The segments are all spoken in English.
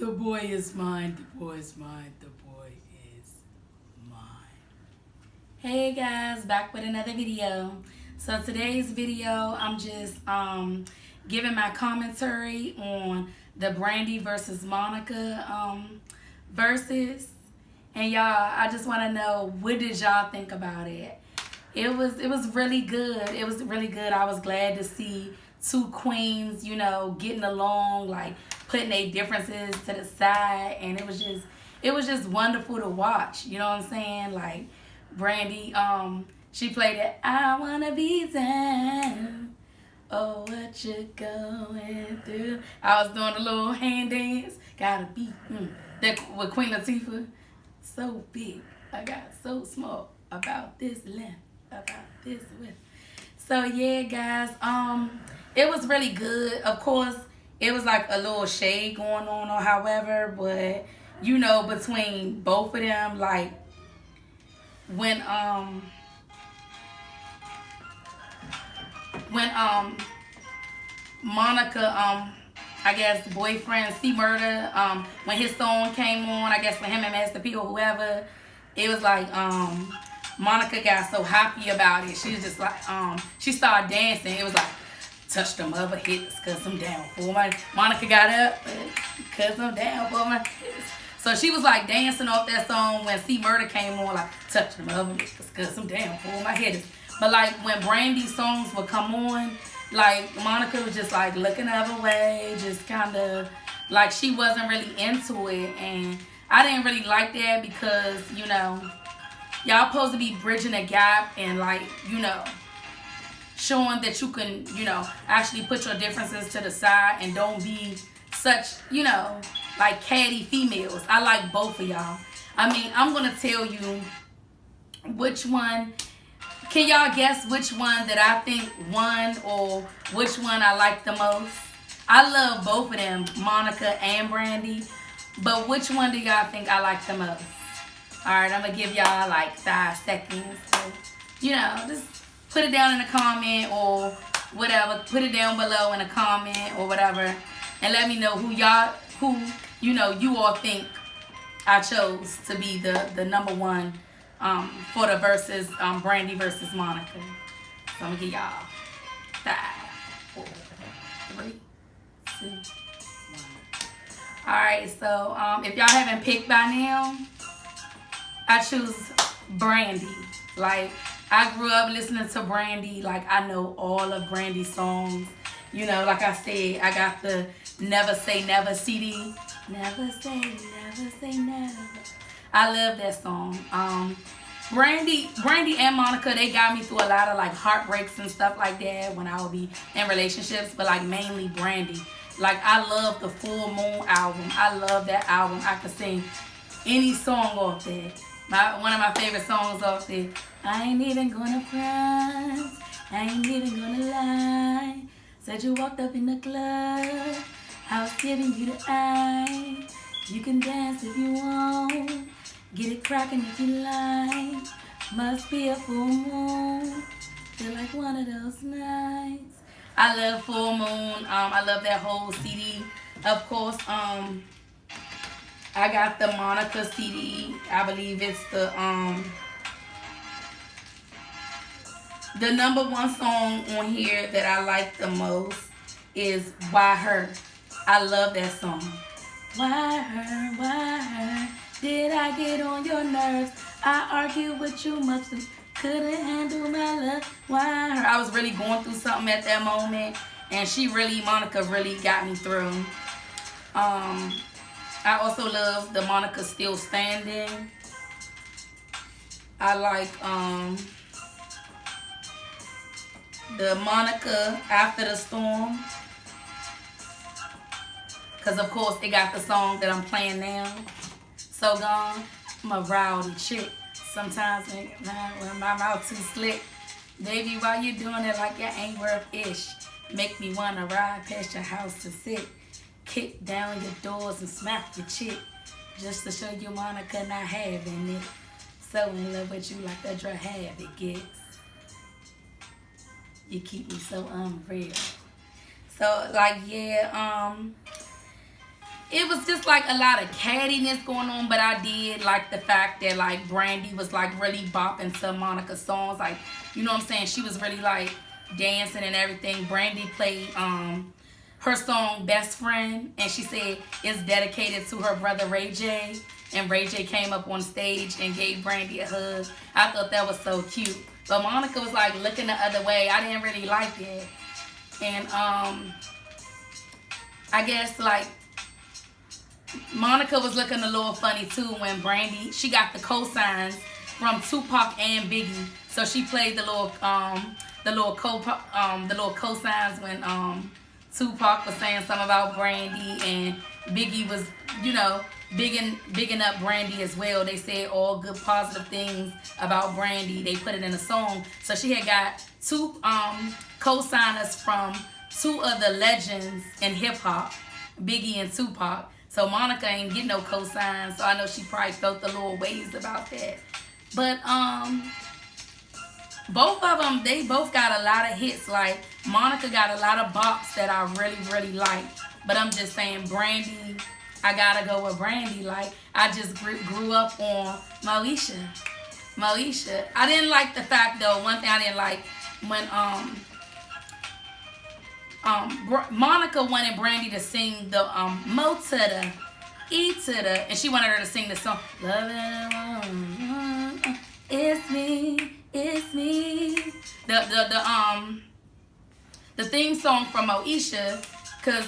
The boy is mine. The boy is mine. The boy is mine. Hey guys, back with another video. So today's video, I'm just giving my commentary on the Brandy versus Monica versus. And y'all, I just want to know, what did y'all think about it? It was really good. It was really good. I was glad to see two queens, you know, getting along, like putting their differences to the side, and it was just wonderful to watch. You know what I'm saying? Like Brandy, she played it. I wanna be down. Oh, what you going through? I was doing a little hand dance. Gotta be that with Queen Latifah. So big, I got so small. About this length, about this width. So yeah, guys, it was really good. Of course, it was like a little shade going on or however, but you know, between both of them, like when Monica, I guess boyfriend C Murder, when his song came on, I guess for him and Master P or whoever, it was like Monica got so happy about it. She was just like she started dancing. It was like, touch the mother hips, cause I'm down for my. Monica got up, cause I'm down for my hips. So she was like dancing off that song when C Murder came on, like, touch the mother hips, cause I'm down for my hips. But like when Brandy's songs would come on, like Monica was just like looking the other way, just kind of like she wasn't really into it. And I didn't really like that because, you know, y'all supposed to be bridging a gap and like, you know, showing that you can, you know, actually put your differences to the side and don't be such, you know, like catty females. I like both of y'all. I mean, I'm going to tell you which one. Can y'all guess which one that I think won or which one I like the most? I love both of them, Monica and Brandy. But which one do y'all think I like the most? Alright, I'm going to give y'all like 5 seconds. So, you know, just put it down in a comment or whatever. Put it down below in a comment or whatever. And let me know who you know, you all think I chose to be the number one for the versus Brandy versus Monica. So I'm going to give y'all 5, 4, 3, 2, 1. Alright, so if y'all haven't picked by now, I choose Brandy. Like, I grew up listening to Brandy. Like, I know all of Brandy's songs. You know, like I said, I got the Never Say Never CD. Never say never. I love that song. Brandy and Monica, they got me through a lot of like heartbreaks and stuff like that when I would be in relationships, but like mainly Brandy. Like, I love the Full Moon album. I love that album. I could sing any song off there. One of my favorite songs off there. I ain't even gonna front. I ain't even gonna lie. Said you walked up in the club. I was giving you the eye. You can dance if you want. Get it cracking if you like. Must be a full moon. Feel like one of those nights. I love Full Moon. I love that whole CD. Of course, I got the Monica CD. I believe it's the number one song on here that I like the most is Why Her. I love that song. Why her? Why her? Did I get on your nerves? I argued with you much. Couldn't handle my love. Why her? I was really going through something at that moment, and Monica really got me through. I also love the Monica Still Standing. I like the Monica After the Storm, because of course it got the song that I'm playing now, So Gone. I'm a rowdy chick. Sometimes when my mouth too slick, baby, why you doing it like you ain't worth ish? Make me wanna ride past your house to sit, kick down your doors and smack your chick, just to show you Monica not having it. So in love with you like the drug habit gets. You keep me so unreal. So like, yeah, it was just like a lot of cattiness going on, but I did like the fact that like Brandy was like really bopping to Monica's songs, like, you know what I'm saying? She was really like dancing and everything. Brandy played her song Best Friend, and she said it's dedicated to her brother Ray J. And Ray J came up on stage and gave Brandy a hug. I thought that was so cute. But Monica was like looking the other way. I didn't really like it. And I guess like Monica was looking a little funny too when Brandy, she got the cosigns from Tupac and Biggie. So she played the little cosigns when Tupac was saying something about Brandy, and Biggie was, you know, bigging up Brandy as well. They said all good positive things about Brandy. They put it in a song. So she had got two co-signers from two of the legends in hip hop, Biggie and Tupac. So Monica ain't get no co-signs. So I know she probably felt a little ways about that. But both of them, they both got a lot of hits. Like Monica got a lot of bops that I really, really like. But I'm just saying, Brandy, I gotta go with Brandy. Like, I just grew up on Moesha. I didn't like the fact though. One thing I didn't like when Monica wanted Brandy to sing the Mo to the E to the, and she wanted her to sing the song Loving It's Me, It's Me. The theme song from Moesha. Because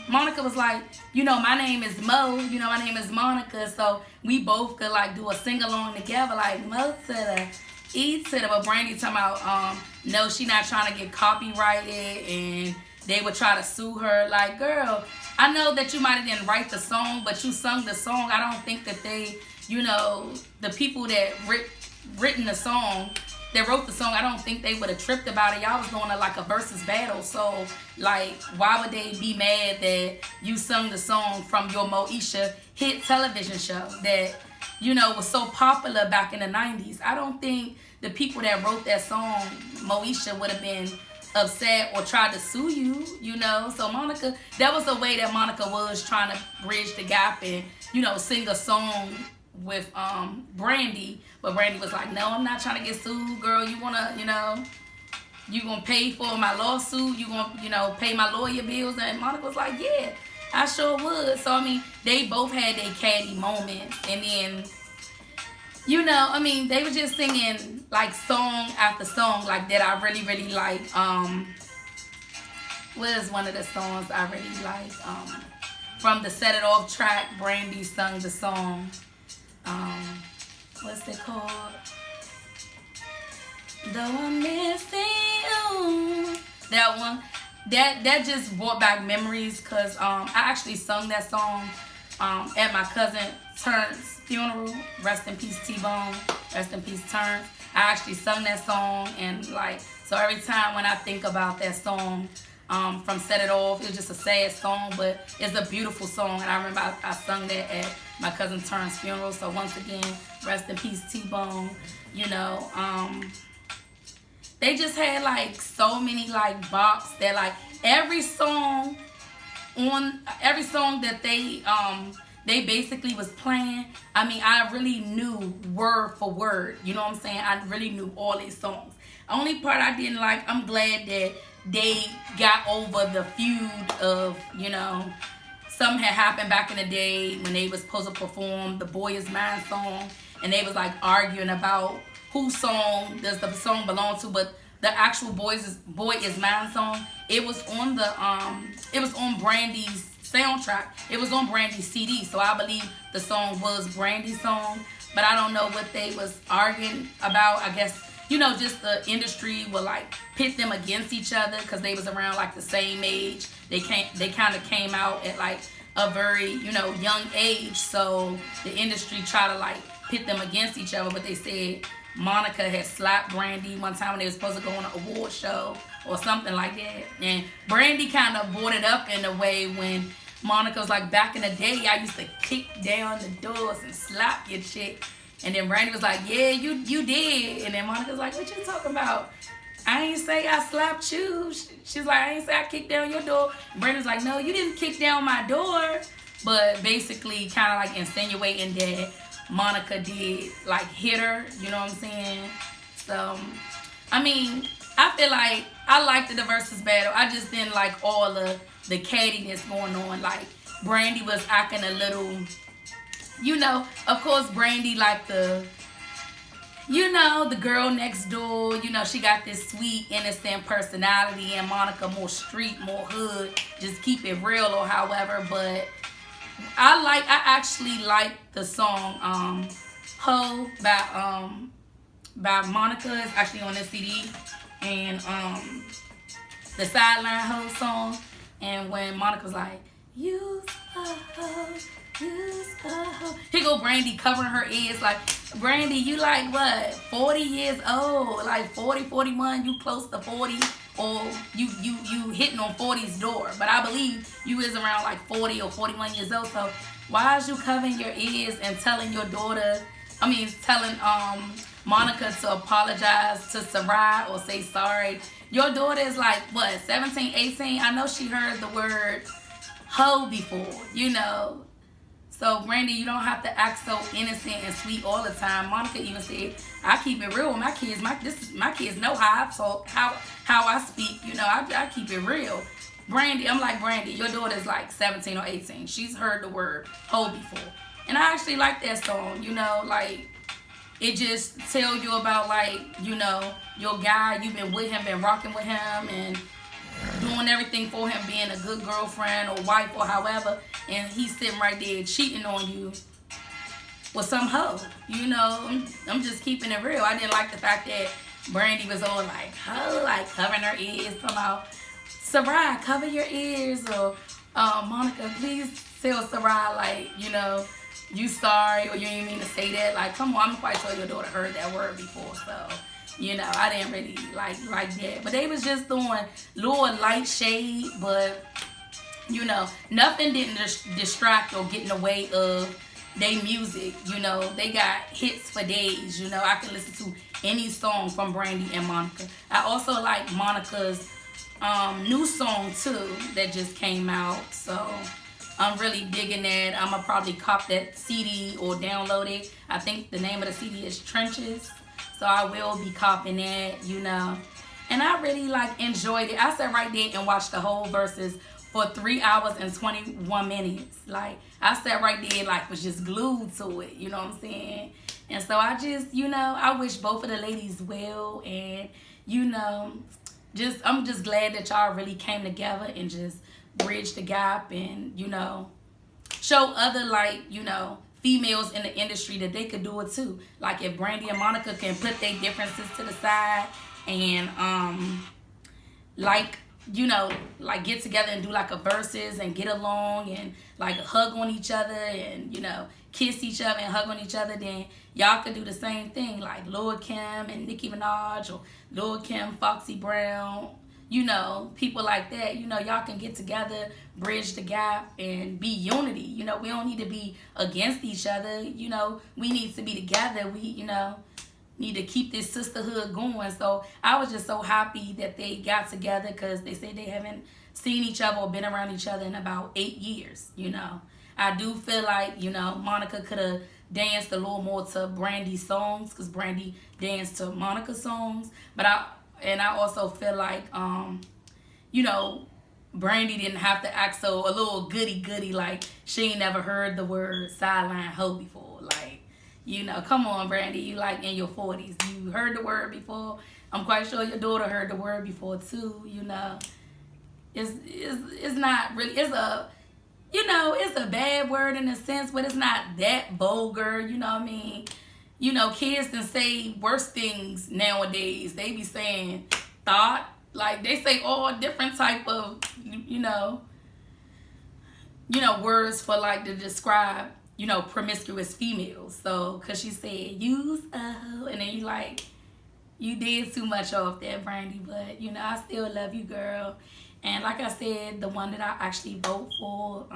Monica was like, you know, my name is Mo, you know, my name is Monica, so we both could like do a sing-along together, like Mo to the E to the, but Brandy talking about, no, she not trying to get copyrighted, and they would try to sue her. Like, girl, I know that you might have didn't write the song, but you sung the song. I don't think that they, you know, the people that written the song, that wrote the song, I don't think they would have tripped about it. Y'all was doing like a versus battle. So, like, why would they be mad that you sung the song from your Moesha hit television show that, you know, was so popular back in the 90s? I don't think the people that wrote that song, Moesha, would have been upset or tried to sue you, you know? So, Monica, that was the way that Monica was trying to bridge the gap and, you know, sing a song with Brandy, but Brandy was like, no, I'm not trying to get sued, girl. You wanna, you know, you gonna pay for my lawsuit, you gonna, you know, pay my lawyer bills. And Monica was like, yeah, I sure would. So I mean, they both had their catty moments, and then, you know, I mean, they were just singing like song after song like that I really, really like. What is one of the songs I really like? From the Set It Off track, Brandy sung the song. What's it called? Though I'm missing you. That one. That just brought back memories, because I actually sung that song at my cousin Terrence's funeral. Rest in peace, T-Bone. Rest in peace, Terrence. I actually sung that song, and like, so every time when I think about that song from Set It Off, it was just a sad song, but it's a beautiful song, and I remember I sung that at my cousin Terrence's funeral. So once again, rest in peace, T-Bone. You know, they just had like so many like bops that like every song that they basically was playing. I mean, I really knew word for word. You know what I'm saying? I really knew all these songs. Only part I didn't like, I'm glad that they got over the feud of, you know, something had happened back in the day when they was supposed to perform the Boy Is Mine song, and they was like arguing about whose song does the song belong to. But the actual Boy Is Mine song, it was on Brandy's soundtrack. It was on Brandy's CD, so I believe the song was Brandy's song. But I don't know what they was arguing about. I guess, you know, just the industry will like pit them against each other because they was around like the same age. They kind of came out at like a very, you know, young age. So the industry tried to like pit them against each other. But they said Monica had slapped Brandy one time when they were supposed to go on an award show or something like that. And Brandy kind of brought it up in a way when Monica was like, back in the day, I used to kick down the doors and slap your chick. And then Brandy was like, yeah, you did. And then Monica's like, what you talking about? I ain't say I slapped you. She's like, I ain't say I kicked down your door. And Brandy's like, no, you didn't kick down my door. but basically kind of like insinuating that Monica did like hit her. You know what I'm saying? So, I mean, I feel like I liked the versus battle. I just didn't like all the cattiness going on. Like Brandy was acting a little, of course Brandy like the girl next door, she got this sweet, innocent personality, and Monica more street, more hood, just keep it real or however. But I actually like the song Ho by Monica. It's actually on this CD. And the sideline Ho song. And when Monica's like, use a hoe, use a hoe. Here go Brandy covering her ears like, Brandy, you like what, 40 years old? Like 40, 41, you close to 40, or you hitting on 40's door. But I believe you is around like 40 or 41 years old. So why is you covering your ears and telling your daughter, telling Monica to apologize to Sarai or say sorry? Your daughter is like, what, 17, 18? I know she heard the word hoe before, So, Brandy, you don't have to act so innocent and sweet all the time. Monica even said, I keep it real with my kids. My kids know how I speak. I keep it real. Brandy, I'm like, Brandy, your daughter's like 17 or 18. She's heard the word hoe before. And I actually like that song, like, it just tell you about, like, your guy, you've been with him, been rocking with him, and doing everything for him, being a good girlfriend or wife or however, and he's sitting right there cheating on you with some hoe. I'm just keeping it real. I didn't like the fact that Brandy was all like, hoe, like covering her ears, talking about, Sarai, cover your ears, or Monica, please tell Sarai, like, you sorry, or you didn't mean to say that. Like, come on, I'm quite sure your daughter heard that word before, so, I didn't really like that. But they was just doing little light shade, but, nothing didn't distract or get in the way of their music. They got hits for days. I can listen to any song from Brandy and Monica. I also like Monica's new song, too, that just came out, so I'm really digging that. I'm going to probably cop that CD or download it. I think the name of the CD is Trenches. So I will be copping that, And I really, enjoyed it. I sat right there and watched the whole verses for 3 hours and 21 minutes. Like, I sat right there, was just glued to it. You know what I'm saying? And so I just, I wish both of the ladies well. And, I'm just glad that y'all really came together and just bridge the gap and, show other, females in the industry that they could do it too. Like if Brandy and Monica can put their differences to the side and, get together and do a verses and get along and hug on each other and, kiss each other and hug on each other, then y'all could do the same thing. Like Lil' Kim and Nicki Minaj, or Lil' Kim, Foxy Brown, people like that, y'all can get together, bridge the gap, and be unity. We don't need to be against each other. We need to be together. We, need to keep this sisterhood going. So I was just so happy that they got together, because they say they haven't seen each other or been around each other in about 8 years. I do feel like, Monica could have danced a little more to Brandy's songs, because Brandy danced to Monica's songs. But I also feel like, Brandy didn't have to act so a little goody, like she ain't never heard the word sideline hoe before. Like, come on, Brandy, you in your 40s. You heard the word before. I'm quite sure your daughter heard the word before too, It's not really, it's a bad word in a sense, but it's not that vulgar, you know what I mean? Kids can say worse things nowadays. They be saying thought. Like, they say all different type of, words for, to describe, promiscuous females. So, because she said, use a hoe. And then you did too much off that, Brandy. But, I still love you, girl. And like I said, the one that I actually vote for,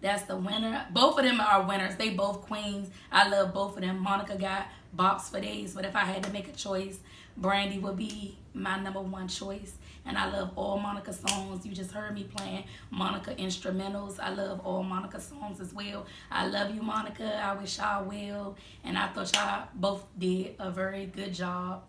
that's the winner. Both of them are winners. They both queens. I love both of them. Monica got bops for days, but if I had to make a choice, Brandy would be my #1 choice. and I love all Monica songs. You just heard me playing Monica instrumentals. I love all Monica songs as well. I love you, Monica. I wish y'all well, and I thought y'all both did a very good job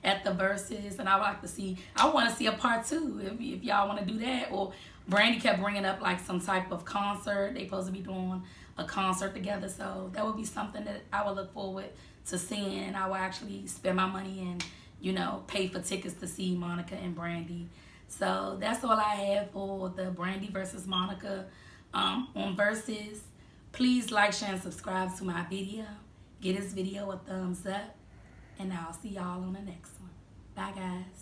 at the verses, and I would like to see, I want to see a part 2 if y'all want to do that. Or Brandy kept bringing up like some type of concert. They supposed to be doing a concert together, so that would be something that I would look forward to seeing. I will actually spend my money and, you know, pay for tickets to see Monica and Brandy. So that's all I have for the Brandy versus Monica on Versus. Please like, share, and subscribe to my video. Give this video a thumbs up, and I'll see y'all on the next one. Bye, guys.